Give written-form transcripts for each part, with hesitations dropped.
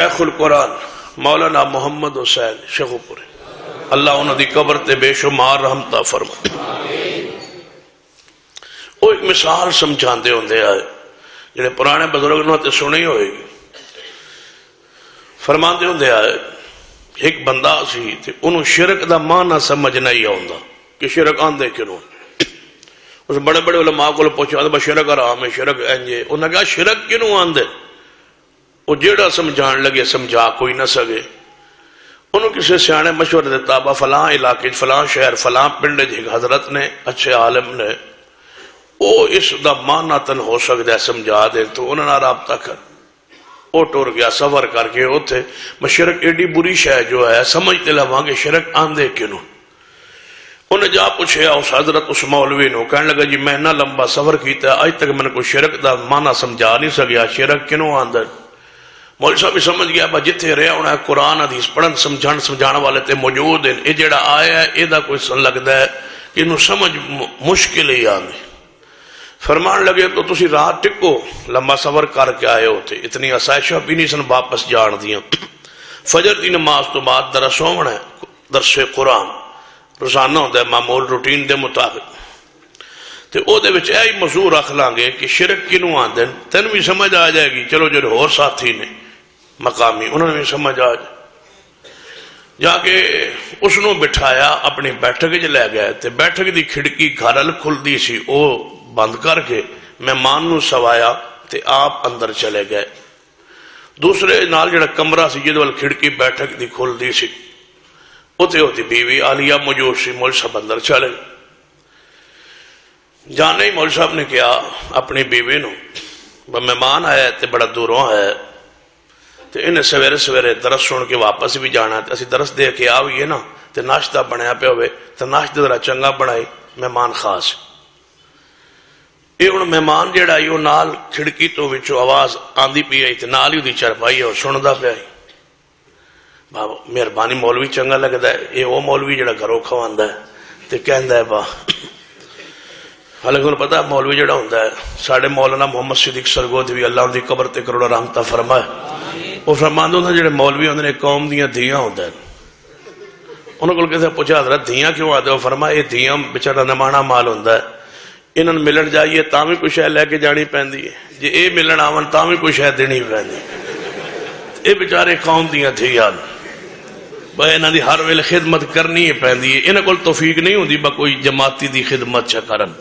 شیخ القرآن مولانا محمد حسین شیخو پورے، اللہ انہوں دی قبر تے بے شمار رحمتہ فرما۔ وہ ایک مثال سمجھان دے ہوندے آئے جنہیں پرانے بزرگ نے تے سنی ہوئے گی، فرمان دے ہوندے آئے ایک بندہ سی تے انہوں شرک دا معنی سمجھ نہیں آؤندا کہ شرک آن دے کنوں۔ اس بڑے بڑے علماء کو پوچھا شرک حرام ہے، شرک انجے، انہوں نے کہا شرک کنوں آن دے؟ وہ جیڑا سمجھان لگے سمجھا کوئی نہ سکے۔ انہوں کسی سیانے مشورہ دیتا با فلاں علاقے فلاں شہر فلاں پنڈ ایک حضرت نے اچھے عالم نے وہ اس دا معنی تن ہو سکتا ہے سمجھا دے، تو انہوں نے رابطہ کر وہ ٹور گیا سفر کر کے اتنے شرک ایڈی بری شے جو ہے سمجھتے لواں گے شرک آندے کنوں۔ انہیں جا پوچھیا اس حضرت اس مولوی نو، کہنے لگا جی میں نہ لمبا سفر کیتا ہے اج تک میں نے کوئی شرک دا معنی سمجھا نہیں سکیا، شرک کنوں آندے؟ مولوی صاحب بھی سمجھ گیا با جتھے رہا ہونا ہے قرآن حدیث پڑھن سمجھانا والے تے موجود ہیں، یہ جڑا آیا ہے یہ دا کوئی سن لگتا ہے کہ انہوں سمجھ مشکل ہی آندے۔ فرمان لگے تو تسی رات ٹکو لمبا سفر کر کے آئے ہوتے، اتنی آسائشہ بھی نہیں سن واپس جان دیاں۔ فجر دی نماز تو بعد درس ہونا ہے، درس قرآن روزانہ ہوتا ہے معمول روٹین دے مطابق، تے او دے وچ ایہی موضوع رکھ لیں گے کہ شرک کنوں آندے، تین بھی سمجھ آ جائے گی، چلو جو اور ساتھی نے مقامی انہوں نے بھی سمجھ آ جائے۔ جا کے اس نے بٹھایا اپنی بیٹھک چ لے گئے تے بیٹھک دی کھڑکی گھرل کھل دی سی، او بند کر کے مہمان نو سوایا تے آپ اندر چلے گئے۔ دوسرے نال جڑا کمرہ سی جدے وال کھڑکی بیٹھک دی کھل دی سی اوتے ہوتی بیوی عالیہ موجود سی، مول صاحب اندر چلے جانے ہی مول صاحب نے کیا اپنی بیوی نو مہمان آیا تے بڑا دوروں ہے تے انہیں سویرے سویرے درس سن کے واپس بھی جانا ہے، اسی درس دے کے آئیے نا تے ناشتہ بنایا پہ ہوئے تے ناشتہ ذرا چنگا بنائی مہمان خاص۔ یہ ہوں مہمان جہاں وہ نال کھڑکی تو وچوں آواز آندی پی آئی تے نال ہی چرپائی اور سندا پیا بابا مہربانی مولوی چنگا لگتا ہے، یہ وہ مولوی جڑا گھروں کھواندا ہے تے کہندا ہے با حالانکہ انہوں پتا مولوی جڑا ہوتا ہے ساڑھے مولانا محمد صدیق سرگودوی اللہ ان دی قبر تے کروڑا رحمتہ فرمائے، وہ فرماندہ ہوتا جڑے مولوی ہوندے نے قوم دیاں دھیاں ہوتا ہے۔ انہوں کو کہتے ہیں پوچھا حضرت دھیاں کیوں آتے؟ وہ فرمائے یہ دھیاں بچارا نمانا مال ہوتا ہے، انہوں نے ملن جائیے تاں بھی کوئی شاید لے کے جانی پہندی ہے، جی اے ملن آون تاں بھی کوئی شاید دینی پہندی ہے۔ اے بچارے قوم دیاں دھیاں بھائی انہوں دی ہر ویلے خدمت کرنی ہے پہندی ہے، انہوں کو توفیق نہیں ہوتی با کوئی جماعتی دی خدمت چکرن۔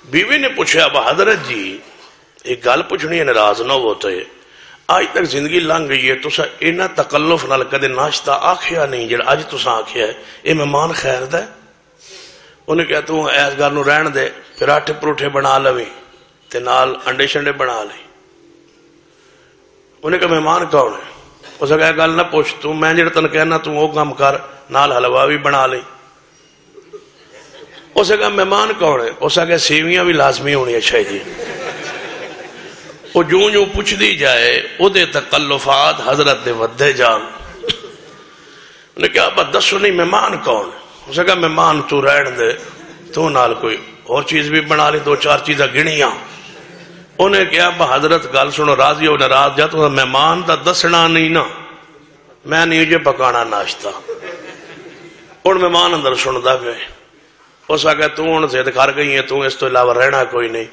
بیوی نے پوچھا با حضرت جی ایک گل پوچھنی ہے ناراض نہ ہوتا ہے، آج تک زندگی لنگ گئی ہے تسا اینا تکلف نال کدے ناشتہ آکھیا نہیں جڑا اج تسا آکھیا ہے، اے مہمان خیر دا ہے؟ انہیں کہا تو ایس گل نو رہن دے پھر آٹھے پروٹھے بنا لویں تے نال انڈے شنڈے بنا لیں۔ انہیں کہا مہمان کون ہے؟ اس نے کہا گل نہ پوچھ تو میں جڑا تن کہنا تو وہ کام کر نال حلوہ بھی بنا لیں۔ اس نے کہا مہمان کون ہے؟ اس نے کہا سیویاں بھی لازمی ہونی اچھا جی۔ وہ جوں جوں پوچھ دی جائے او دے تکلفات حضرت دے ودے جان۔ انہیں کہا ابا دسو نہیں مہمان کون ہے؟ اس نے کہا مہمان تو رہن دے تو نال کوئی اور چیز بھی بنا لی، دو چار چیزیں گنیاں۔ انہیں کہا ابا حضرت گل سنو راضی ہو ناراض جا تو مہمان دا دسنا نہیں نا، میں نہیں جو پکانا ناشتہ۔ اور مہمان اندر سندا پہ اس نے کہا تو ہن ضد کر گئی ہے تو اس تو علاوہ رہنا کوئی نہیں،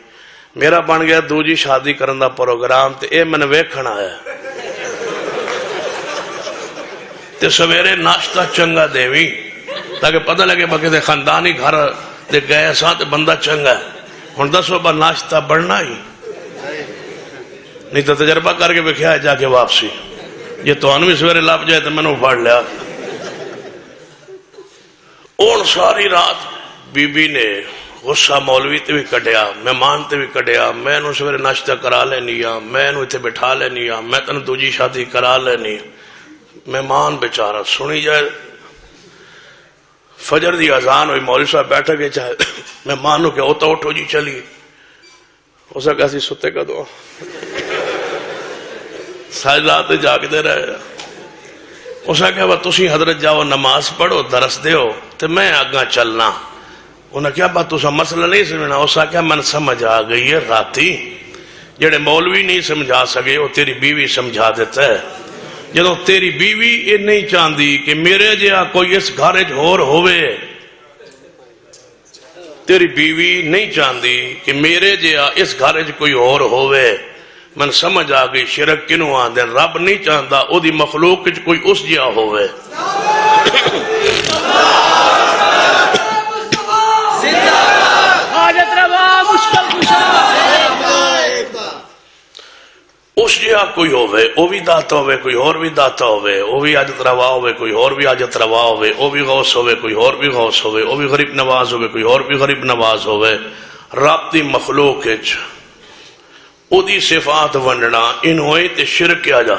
میرا بن گیا دوجی شادی کرن دا پروگرام تے اے میں نے ویکھنا ہے تے سویرے ناشتہ چنگا دیوی تاکہ پتہ لگے باقی دے خاندانی گھر دے گئے ساں تے بندہ چنگا ہے۔ ہن دسو با ناشتہ بڑھنا ہی نہیں تو تجربہ کر کے بکھیا ہے جا کے واپسی، یہ تو انوی سویرے لاب جائے تو میں نے پھاڑ لیا۔ اون ساری رات بی بی نے غصہ مولوی تے بھی کٹیا مہمان تے بھی کٹیا، میں نو سویرے ناشتہ کرا لینی ہاں، میں نو اتنے بٹھا لینی ہاں، میں تن دوجی شادی کرا لینی۔ مہمان بیچارہ سنی جائے فجر دی اذان ہوئی مولوی صاحب بیٹھا گئے چاہے مہمان نو کہ اوتا اٹھو جی چلی، اسے کہا ستے کا دعا ساری رات جاگ دے رہے۔ اسے کہا تسی حضرت جاؤ نماز پڑھو درس دیو تے میں آگاں چلنا۔ انہیں کیا بات تسا مسئلہ نہیں سمجھنا؟ اس نے کہا من سمجھ آ گئی ہے راتی جڑے مولوی نہیں سمجھا سکے وہ تیری بیوی سمجھا دیتا ہے. جدو تیری بیوی یہ نہیں چاہتی کہ میرے جہاں کوئی اس گھر ہور ہوئے، تیری بیوی نہیں چاہتی کہ میرے جہاں اس گھر کوئی اور ہوئے، من سمجھ آ گئی شرک کنوں آندے. رب نہیں چاہتا او دی مخلوق کوئی اس جہاں ہوئے. اس جہاں کوئی ہوئے، وہ بھی داتا ہوئے، کوئی اور بھی داتا ہوئے، وہ بھی حاجت روا ہوئے، کوئی اور بھی حاجت روا ہوئے، وہ بھی غوث ہوئے، کوئی اور بھی غوث ہوئے، وہ بھی غریب نواز ہوئے، کوئی اور بھی غریب نواز ہوئے. رب دی مخلوق او دی صفات ونڈنا ان ہوئے تے شرک کیا جا.